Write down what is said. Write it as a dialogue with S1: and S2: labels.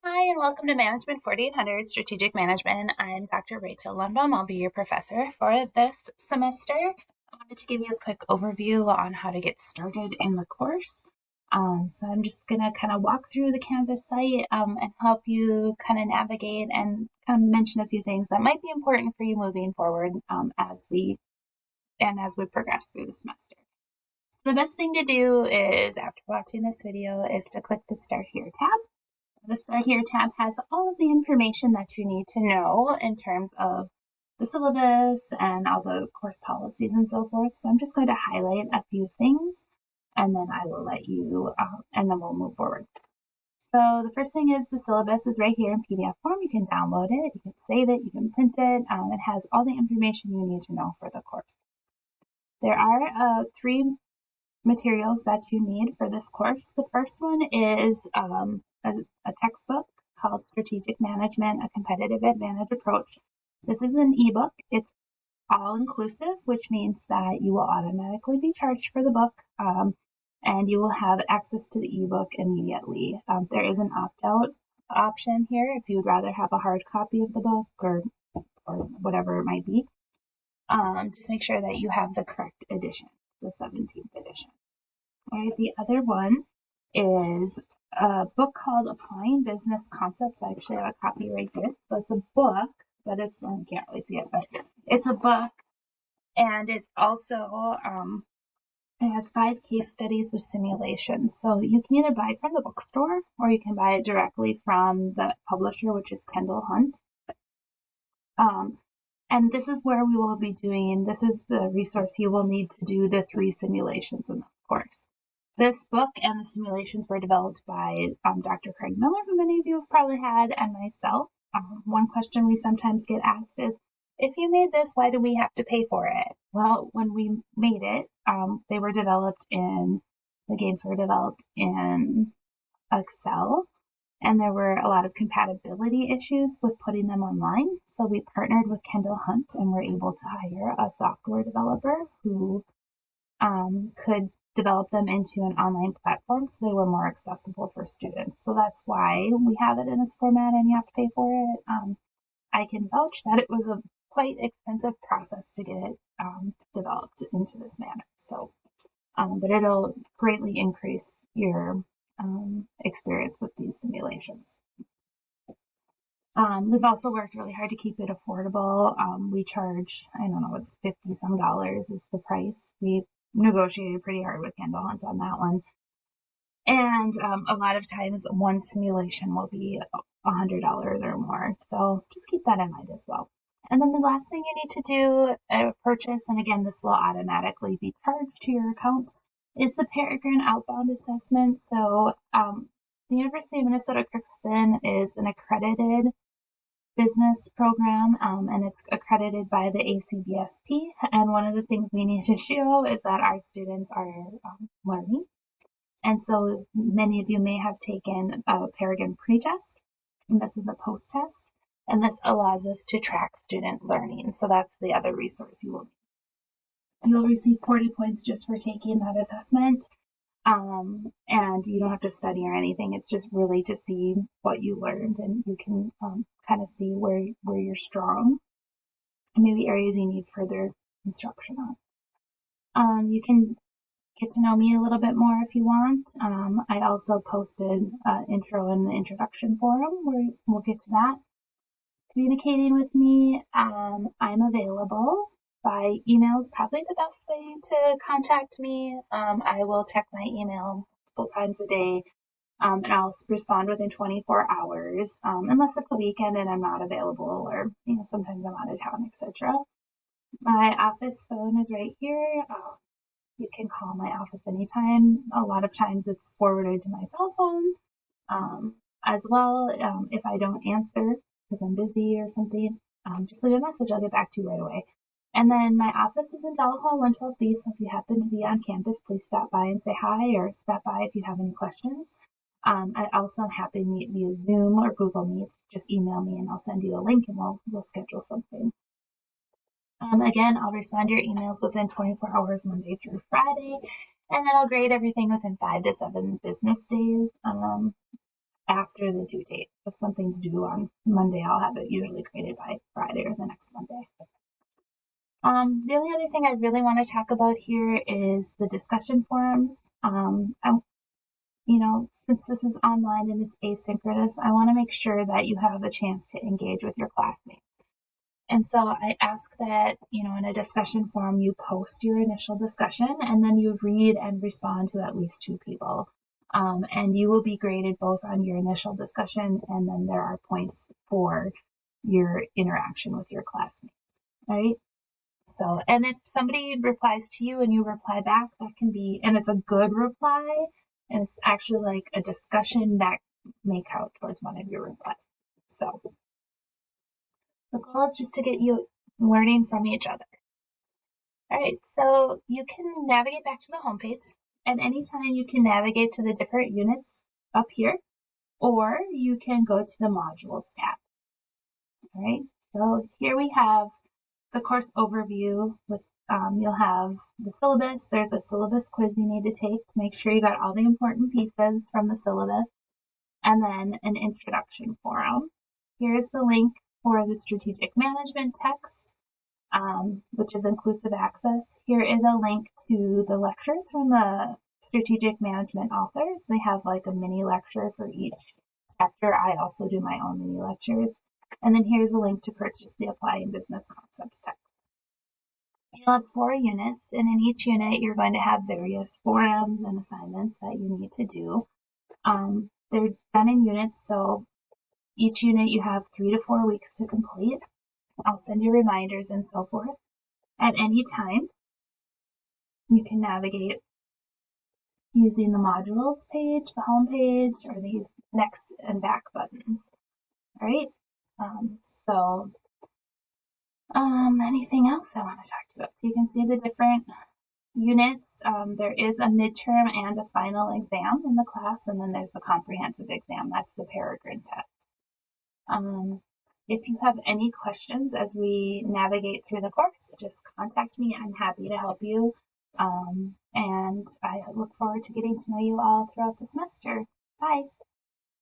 S1: Hi, and welcome to Management 4800 Strategic Management. I'm Dr. Rachel Lundbaum. I'll be your professor for this semester. I wanted to give you a quick overview on how to get started in the course. So I'm just going to kind of walk through the Canvas site and help you kind of navigate and kind of mention a few things that might be important for you moving forward as we progress through the semester. So the best thing to do is, after watching this video, is to click the Start Here tab. The Start Here tab has all of the information that you need to know in terms of the syllabus and all the course policies and so forth. So I'm just going to highlight a few things and then I will let you, and then we'll move forward. So the first thing is the syllabus is right here in PDF form. You can download it, you can save it, you can print it. It has all the information you need to know for the course. There are three materials that you need for this course. The first one is a textbook called Strategic Management, A Competitive Advantage Approach. This is an ebook. It's all inclusive, which means that you will automatically be charged for the book and you will have access to the ebook immediately. There is an opt-out option here if you would rather have a hard copy of the book or whatever it might be. Just make sure that you have the correct edition, the 17th edition. All right, the other one is a book called Applying Business Concepts. I actually have a copy right here. So it's a book, but I can't really see it, but it's a book. And it's also, it has 5 case studies with simulations. So you can either buy it from the bookstore or you can buy it directly from the publisher, which is Kendall Hunt. And this is where we will be doing, this is the resource you will need to do the 3 simulations in this course. This book and the simulations were developed by Dr. Craig Miller, who many of you have probably had, and myself. One question we sometimes get asked is, if you made this, why do we have to pay for it? Well, when we made it, the games were developed in Excel, and there were a lot of compatibility issues with putting them online. So we partnered with Kendall Hunt and were able to hire a software developer who could develop them into an online platform so they were more accessible for students. So that's why we have it in this format and you have to pay for it. I can vouch that it was a quite expensive process to get it developed into this manner. So, but it'll greatly increase your experience with these simulations. We've also worked really hard to keep it affordable. We charge, I don't know, it's $50 some is the price. We negotiated pretty hard with Kendall Hunt on that one. And a lot of times one simulation will be $100 or more. So just keep that in mind as well. And then the last thing you need to do, purchase, and again, this will automatically be charged to your account, is the Peregrine Outbound Assessment. So the University of Minnesota Crookston is an accredited business program, and it's accredited by the ACBSP. And one of the things we need to show is that our students are learning. And so many of you may have taken a Peregrine pretest, and this is a post-test, and this allows us to track student learning. So that's the other resource you will need. You'll receive 40 points just for taking that assessment, and you don't have to study or anything. It's just really to see what you learned, and you can kind of see where you're strong and maybe areas you need further instruction on. You can get to know me a little bit more if you want. I also posted an intro in the introduction forum where we'll get to that. Communicating with me, I'm available by email is probably the best way to contact me. I will check my email multiple times a day, and I'll respond within 24 hours, unless it's a weekend and I'm not available, or sometimes I'm out of town, etc. My office phone is right here. You can call my office anytime. A lot of times it's forwarded to my cell phone as well. If I don't answer because I'm busy or something, just leave a message. I'll get back to you right away. And then my office is in Dell Hall 112B, so if you happen to be on campus, please stop by and say hi, or stop by if you have any questions. I also am happy to meet via Zoom or Google Meets. Just email me and I'll send you a link and we'll schedule something. Again, I'll respond to your emails within 24 hours, Monday through Friday, and then I'll grade everything within 5 to 7 business days. after the due date. If something's due on Monday, I'll have it usually graded by Friday or the next Monday. The only other thing I really want to talk about here is the discussion forums. Since this is online and it's asynchronous, I want to make sure that you have a chance to engage with your classmates. And so I ask that, in a discussion forum, you post your initial discussion and then you read and respond to at least 2 people. And you will be graded both on your initial discussion and then there are points for your interaction with your classmates, right? So, and if somebody replies to you and you reply back, that can be, and it's a good reply, and it's actually like a discussion that may count towards one of your replies. So the goal is just to get you learning from each other. All right, so you can navigate back to the homepage. At any time, you can navigate to the different units up here, or you can go to the modules tab. All right, so here we have the course overview with you'll have the syllabus. There's a syllabus quiz you need to take to make sure you got all the important pieces from the syllabus, and then an introduction forum. Here's the link for the strategic management text, which is inclusive access. Here is a link to the lectures from the strategic management authors. They have like a mini lecture for each chapter. I also do my own mini lectures. And then here's a link to purchase the Applying Business Concepts text. You'll have 4 units, and in each unit you're going to have various forums and assignments that you need to do. They're done in units, so each unit you have 3 to 4 weeks to complete. I'll send you reminders and so forth. At any time, you can navigate using the modules page, the home page, or these next and back buttons. All right. Anything else I want to talk to you about? So you can see the different units. There is a midterm and a final exam in the class, and then there's the comprehensive exam. That's the Peregrine test. If you have any questions as we navigate through the course, just contact me. I'm happy to help you. And I look forward to getting to know you all throughout the semester. Bye.